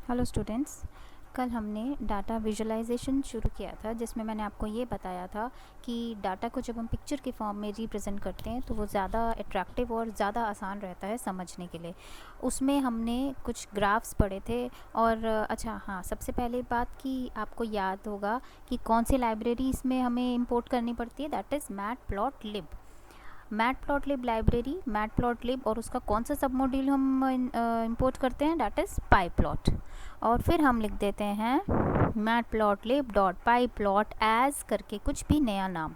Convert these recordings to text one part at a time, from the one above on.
Hello students, कल हमने data visualisation शुरू किया था जिसमें मैंने आपको ये बताया था कि डाटा को जब हम पिक्चर के फॉर्म में रिप्रेजेंट करते हैं तो वो ज़्यादा अट्रैक्टिव और ज़्यादा आसान रहता है समझने के लिए। उसमें हमने कुछ ग्राफ्स पढ़े थे और अच्छा हाँ, सबसे पहले बात कि आपको याद होगा कि कौन सी लाइब्रेरी इसमें हमें इंपोर्ट करनी पड़ती है, that is matplotlib. Matplotlib library, matplotlib और उसका कौन सा सब मॉड्यूल हम इंपोर्ट करते हैं, दैट इज़ पाईप्लॉट। और फिर हम लिख देते हैं मैटप्लॉटलिब डॉट पाईप्लॉट एज करके कुछ भी नया नाम।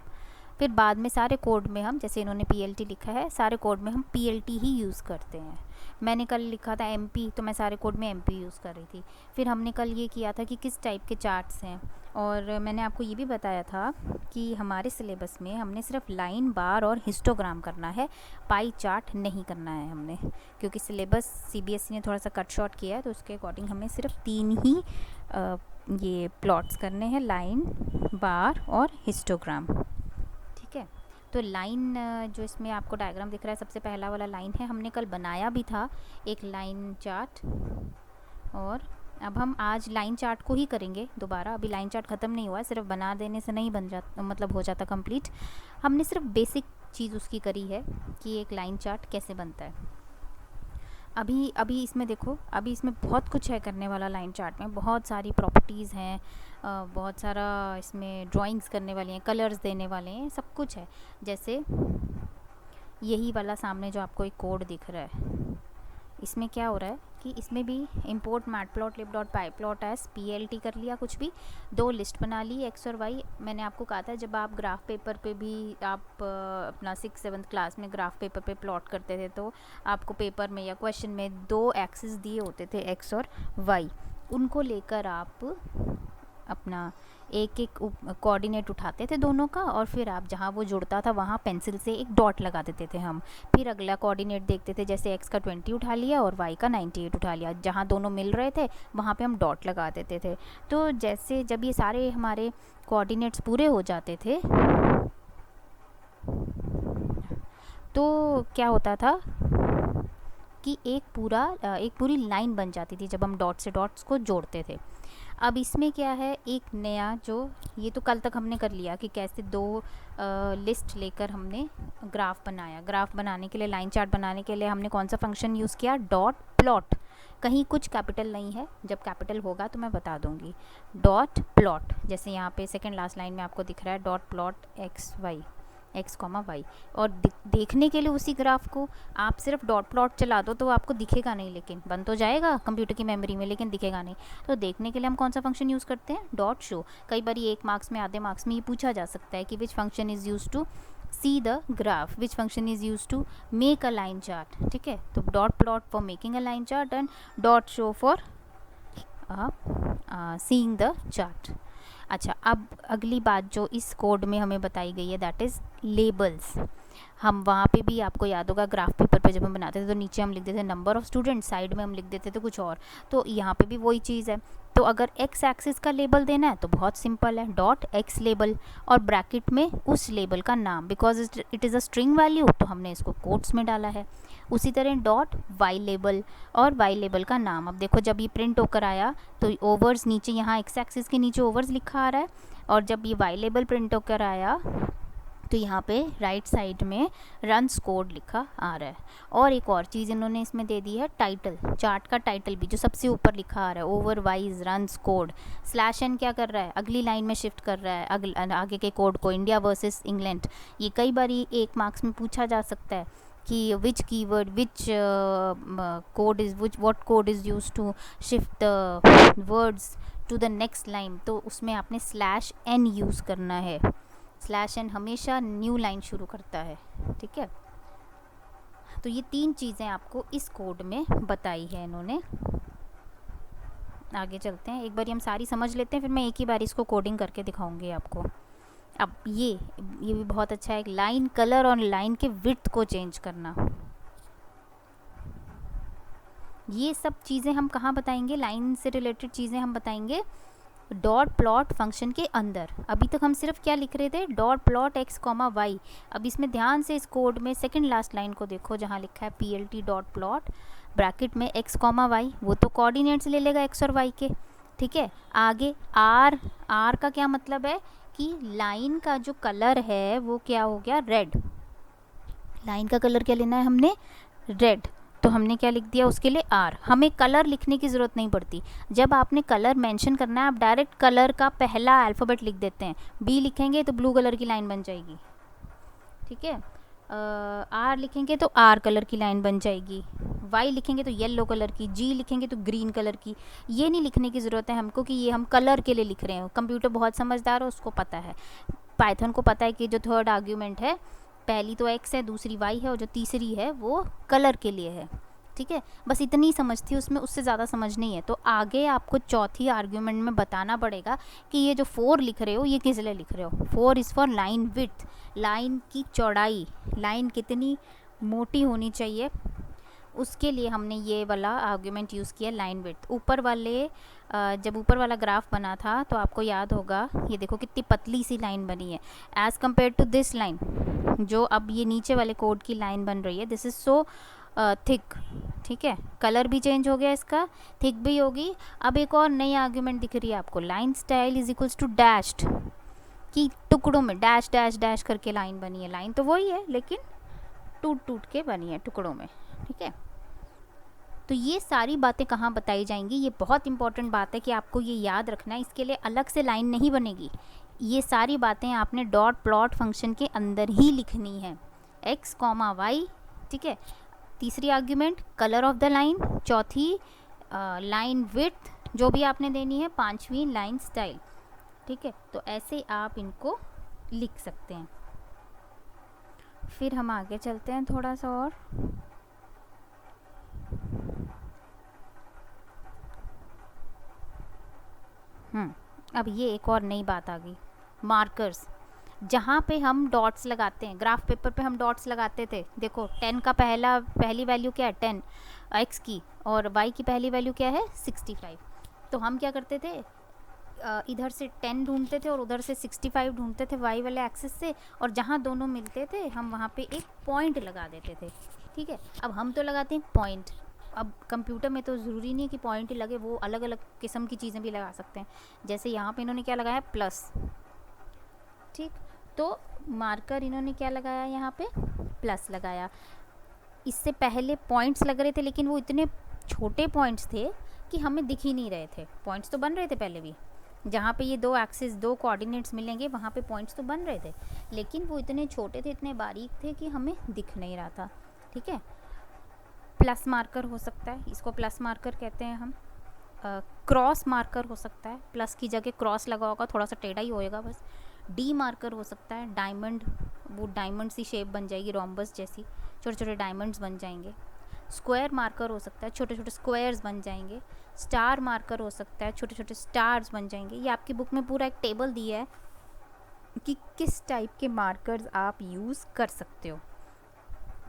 फिर बाद में सारे कोड में हम, जैसे इन्होंने PLT लिखा है, सारे कोड में हम PLT ही यूज़ करते हैं। मैंने कल लिखा था MP, तो मैं सारे कोड में MP यूज़ कर रही थी। फिर हमने कल ये किया था कि किस टाइप के चार्ट्स हैं, और मैंने आपको ये भी बताया था कि हमारे सिलेबस में हमने सिर्फ लाइन, बार और हिस्टोग्राम करना है, पाई चार्ट नहीं करना है हमने, क्योंकि सिलेबस CBSE ने थोड़ा सा कट शॉर्ट किया है, तो उसके अकॉर्डिंग हमें सिर्फ 3 ही ये प्लॉट्स करने हैं, लाइन, बार और हिस्टोग्राम। ठीक है, तो लाइन जो इसमें आपको डायग्राम दिख रहा है, सबसे पहला वाला लाइन है, हमने कल बनाया भी था एक लाइन चार्ट। और अब हम आज लाइन चार्ट को ही करेंगे दोबारा। अभी लाइन चार्ट ख़त्म नहीं हुआ है, सिर्फ बना देने से नहीं बन जाता, मतलब हो जाता कंप्लीट। हमने सिर्फ बेसिक चीज़ उसकी करी है कि एक लाइन चार्ट कैसे बनता है। अभी अभी इसमें देखो, अभी इसमें बहुत कुछ है करने वाला। लाइन चार्ट में बहुत सारी प्रॉपर्टीज़ हैं, बहुत सारा इसमें ड्राइंग्स करने वाली हैं, कलर्स देने वाले हैं, सब कुछ है। जैसे यही वाला सामने जो आपको एक कोड दिख रहा है, इसमें क्या हो रहा है कि इसमें भी import matplotlib dot pyplot as PLT कर लिया, कुछ भी 2 लिस्ट बना ली X और Y। मैंने आपको कहा था जब आप ग्राफ पेपर पे भी आप अपना 6th-7th क्लास में ग्राफ पेपर पे प्लॉट करते थे, तो आपको पेपर में या क्वेश्चन में 2 एक्सिस दिए होते थे, X और Y। उनको लेकर आप अपना एक एक कोऑर्डिनेट उठाते थे दोनों का, और फिर आप जहाँ वो जुड़ता था वहाँ पेंसिल से एक डॉट लगा देते थे हम। फिर अगला कोऑर्डिनेट देखते थे, जैसे X का 20 उठा लिया और Y का 98 उठा लिया, जहाँ दोनों मिल रहे थे वहाँ पे हम डॉट लगा देते थे। तो जैसे जब ये सारे हमारे कोऑर्डिनेट्स पूरे हो जाते थे तो क्या होता था कि एक पूरी लाइन बन जाती थी जब हम डॉट से डॉट्स को जोड़ते थे। अब इसमें क्या है, एक नया जो, ये तो कल तक हमने कर लिया कि कैसे 2 लिस्ट लेकर हमने ग्राफ बनाया। ग्राफ बनाने के लिए, लाइन चार्ट बनाने के लिए हमने कौन सा फंक्शन यूज़ किया, डॉट प्लॉट। कहीं कुछ कैपिटल नहीं है, जब कैपिटल होगा तो मैं बता दूंगी। डॉट प्लॉट, जैसे यहाँ पे सेकंड लास्ट लाइन में आपको दिख रहा है डॉट प्लॉट x, y। और देखने के लिए उसी ग्राफ को आप सिर्फ डॉट प्लॉट चला दो तो आपको दिखेगा नहीं, लेकिन बन तो जाएगा कंप्यूटर की मेमोरी में, लेकिन दिखेगा नहीं। तो देखने के लिए हम कौन सा फंक्शन यूज़ करते हैं, डॉट शो। कई बार 1 मार्क्स में, आधे मार्क्स में ये पूछा जा सकता है कि which function is use to see the graph, which function is use to make a line chart. ठीक है, तो dot plot for making a line chart and dot show for seeing the chart. अच्छा, अब अगली बात जो इस code में हमें बताई गई है, दैट इज़ लेबल्स। हम वहाँ पे भी, आपको याद होगा ग्राफ पेपर पे जब हम बनाते थे तो नीचे हम लिख देते थे नंबर ऑफ़ स्टूडेंट्स, साइड में हम लिख देते थे कुछ और। तो यहाँ पे भी वही चीज़ है। तो अगर x एक्सिस का लेबल देना है तो बहुत सिंपल है, डॉट x लेबल और ब्रैकेट में उस लेबल का नाम, because it is a string value तो हमने इसको कोट्स में डाला है। उसी तरह डॉट y लेबल और y लेबल का नाम। अब देखो जब ये प्रिंट होकर आया तो ओवर्स नीचे, यहाँ x एक्सिस के नीचे ओवर्स लिखा आ रहा है, और जब ये y लेबल प्रिंट होकर आया तो यहाँ पे राइट साइड में रन्स कोड लिखा आ रहा है। और एक और चीज़ इन्होंने इसमें दे दी है, टाइटल। चार्ट का टाइटल भी जो सबसे ऊपर लिखा आ रहा है, ओवरवाइज रन्स कोड। /n क्या कर रहा है, अगली लाइन में शिफ्ट कर रहा है आगे के कोड को, इंडिया वर्सेस इंग्लैंड। ये कई बार 1 मार्क्स में पूछा जा सकता है कि which keyword, which code is, what code is use to shift the words to the next line. तो उसमें आपने /n यूज़ करना है। /n हमेशा न्यू लाइन शुरू करता है। ठीक है, तो ये 3 चीज़ें आपको इस कोड में बताई है इन्होंने। आगे चलते हैं, एक बार हम सारी समझ लेते हैं, फिर मैं एक ही बार इसको कोडिंग करके दिखाऊंगी आपको। अब ये भी बहुत अच्छा है, लाइन कलर और लाइन के विड्थ को चेंज करना। ये सब चीज़ें हम कहाँ बताएंगे, लाइन से रिलेटेड चीज़ें हम बताएंगे डॉट प्लॉट फंक्शन के अंदर। अभी तक हम सिर्फ क्या लिख रहे थे, डॉट प्लॉट x, y। अब इसमें ध्यान से इस कोड में सेकंड लास्ट लाइन को देखो, जहाँ लिखा है PLT डॉट प्लॉट। ब्रैकेट में x कॉमा वाई, वो तो कोऑर्डिनेट्स ले लेगा x और y के, ठीक है। आगे r का क्या मतलब है कि लाइन का जो कलर है वो क्या हो गया, रेड। लाइन का कलर क्या लेना है हमने, रेड। तो हमने क्या लिख दिया उसके लिए r। हमें कलर लिखने की ज़रूरत नहीं पड़ती। जब आपने कलर मेंशन करना है आप डायरेक्ट कलर का पहला अल्फ़ाबेट लिख देते हैं। b लिखेंगे तो ब्लू कलर की लाइन बन जाएगी, ठीक है। r लिखेंगे तो r कलर की लाइन बन जाएगी, y लिखेंगे तो येलो कलर की, g लिखेंगे तो ग्रीन कलर की। ये नहीं लिखने की ज़रूरत है हमको कि ये हम कलर के लिए लिख रहे हैं। कंप्यूटर बहुत समझदार है, उसको पता है, पाइथन को पता है कि जो थर्ड आर्ग्यूमेंट है, पहली तो x है, दूसरी y है, और जो तीसरी है वो कलर के लिए है, ठीक है। बस इतनी समझ थी उसमें, उससे ज़्यादा समझ नहीं है। तो आगे आपको चौथी आर्ग्यूमेंट में बताना पड़ेगा कि ये जो 4 लिख रहे हो ये किस लिए लिख रहे हो। 4 is for line width, line की चौड़ाई, लाइन कितनी मोटी होनी चाहिए, उसके लिए हमने ये वाला आर्ग्यूमेंट यूज़ किया, लाइन विड्थ। ऊपर वाले जब ऊपर वाला ग्राफ बना था तो आपको याद होगा, ये देखो कितनी पतली सी लाइन बनी है as compare to this line, जो अब ये नीचे वाले कोड की लाइन बन रही है, दिस इज़ सो थिक, ठीक है। कलर भी चेंज हो गया इसका, थिक भी होगी। अब एक और नई आर्ग्यूमेंट दिख रही है आपको, line style is equals to dashed, कि टुकड़ों में डैश डैश डैश करके लाइन बनी है। लाइन तो वही है लेकिन टूट टूट के बनी है टुकड़ों में, ठीक है। तो ये सारी बातें कहाँ बताई जाएंगी, ये बहुत इंपॉर्टेंट बात है कि आपको ये याद रखना है। इसके लिए अलग से लाइन नहीं बनेगी, ये सारी बातें आपने डॉट प्लॉट फंक्शन के अंदर ही लिखनी है, x कॉमा वाई, ठीक है। तीसरी argument colour of the line, चौथी लाइन विड्थ जो भी आपने देनी है, पांचवी लाइन स्टाइल, ठीक है। तो ऐसे आप इनको लिख सकते हैं। फिर हम आगे चलते हैं थोड़ा सा और। अब ये एक और नई बात आ गई, मार्कर्स। जहाँ पे हम डॉट्स लगाते हैं, ग्राफ पेपर पे हम डॉट्स लगाते थे, देखो 10 का पहली वैल्यू क्या है 10 x की, और y की पहली वैल्यू क्या है 65। तो हम क्या करते थे, इधर से 10 ढूंढते थे और उधर से 65 ढूंढते थे y वाले एक्सिस से, और जहाँ दोनों मिलते थे हम वहाँ पे एक पॉइंट लगा देते थे, ठीक है। अब हम तो लगाते हैं पॉइंट, अब कंप्यूटर में तो ज़रूरी नहीं है कि पॉइंट ही लगे, वो अलग अलग किस्म की चीज़ें भी लगा सकते हैं। जैसे यहाँ पे इन्होंने क्या लगाया, प्लस, ठीक। तो मार्कर इन्होंने क्या लगाया, यहाँ पे प्लस लगाया। इससे पहले पॉइंट्स लग रहे थे लेकिन वो इतने छोटे पॉइंट्स थे कि हमें दिख ही नहीं रहे थे। पॉइंट्स तो बन रहे थे पहले भी, जहाँ पे ये दो एक्सिस, दो कोऑर्डिनेट्स मिलेंगे वहाँ पे पॉइंट्स तो बन रहे थे, लेकिन वो इतने छोटे थे, इतने बारीक थे कि हमें दिख नहीं रहा था, ठीक है। प्लस मार्कर हो सकता है, इसको प्लस मार्कर कहते हैं हम। क्रॉस मार्कर हो सकता है, प्लस की जगह क्रॉस लगा होगा, थोड़ा सा टेढ़ा ही होएगा बस। डी मार्कर हो सकता है, डायमंड, वो डायमंड सी शेप बन जाएगी, रोम्बस जैसी, छोटे छोटे डायमंड्स बन जाएंगे। स्क्वायर मार्कर हो सकता है, छोटे छोटे स्क्वायर्स बन जाएंगे। स्टार मार्कर हो सकता है, छोटे छोटे स्टार्स बन जाएंगे। ये आपकी बुक में पूरा एक टेबल दिया है कि किस टाइप के मार्कर्स आप यूज़ कर सकते हो।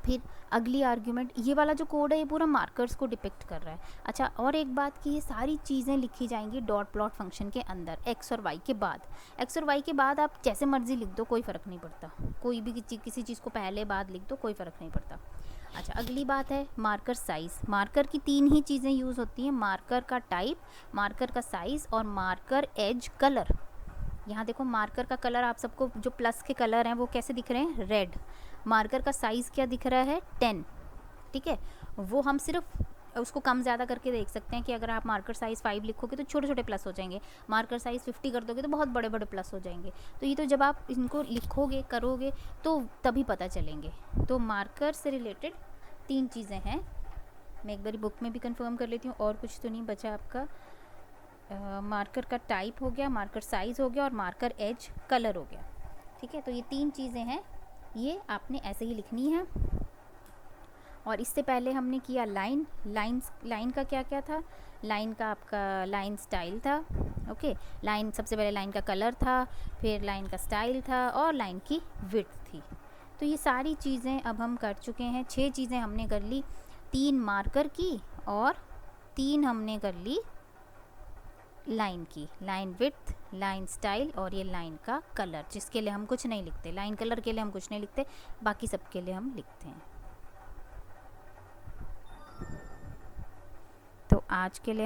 फिर अगली आर्ग्यूमेंट, ये वाला जो कोड है ये पूरा मार्कर्स को डिपिक्ट कर रहा है। अच्छा, और एक बात कि ये सारी चीज़ें लिखी जाएंगी डॉट प्लॉट फंक्शन के अंदर, एक्स और वाई के बाद। एक्स और वाई के बाद आप जैसे मर्जी लिख दो, कोई फ़र्क नहीं पड़ता, कोई भी किसी चीज़ को पहले बाद लिख दो, कोई फ़र्क नहीं पड़ता। अच्छा, अगली बात है मार्कर साइज़। मार्कर की 3 ही चीज़ें यूज़ होती हैं, मार्कर का टाइप, मार्कर का साइज़ और मार्कर एज कलर। यहाँ देखो मार्कर का कलर आप सबको, जो प्लस के कलर हैं वो कैसे दिख रहे हैं, रेड। मार्कर का साइज़ क्या दिख रहा है, 10, ठीक है। वो हम सिर्फ उसको कम ज़्यादा करके देख सकते हैं कि अगर आप मार्कर साइज़ 5 लिखोगे तो छोटे छोटे प्लस हो जाएंगे, मार्कर साइज़ 50 कर दोगे तो बहुत बड़े बड़े प्लस हो जाएंगे। तो ये तो जब आप इनको लिखोगे करोगे तो तभी पता चलेंगे। तो मार्कर से रिलेटेड 3 चीज़ें हैं। मैं एक बारी बुक में भी कंफर्म कर लेती हूँ, और कुछ तो नहीं बचा आपका। मार्कर का टाइप हो गया, मार्कर साइज़ हो गया, और मार्कर एज कलर हो गया, ठीक है। तो ये 3 चीज़ें हैं, ये आपने ऐसे ही लिखनी है। और इससे पहले हमने किया लाइन का क्या क्या था, लाइन का आपका लाइन स्टाइल था, ओके। लाइन, सबसे पहले लाइन का कलर था, फिर लाइन का स्टाइल था, और लाइन की विड्थ थी। तो ये सारी चीज़ें अब हम कर चुके हैं। 6 चीज़ें हमने कर ली, 3 मार्कर की और 3 हमने कर ली लाइन की, लाइन विड्थ, लाइन स्टाइल, और ये लाइन का कलर, जिसके लिए हम कुछ नहीं लिखते। लाइन कलर के लिए हम कुछ नहीं लिखते, बाकी सब के लिए हम लिखते हैं। आज के लिए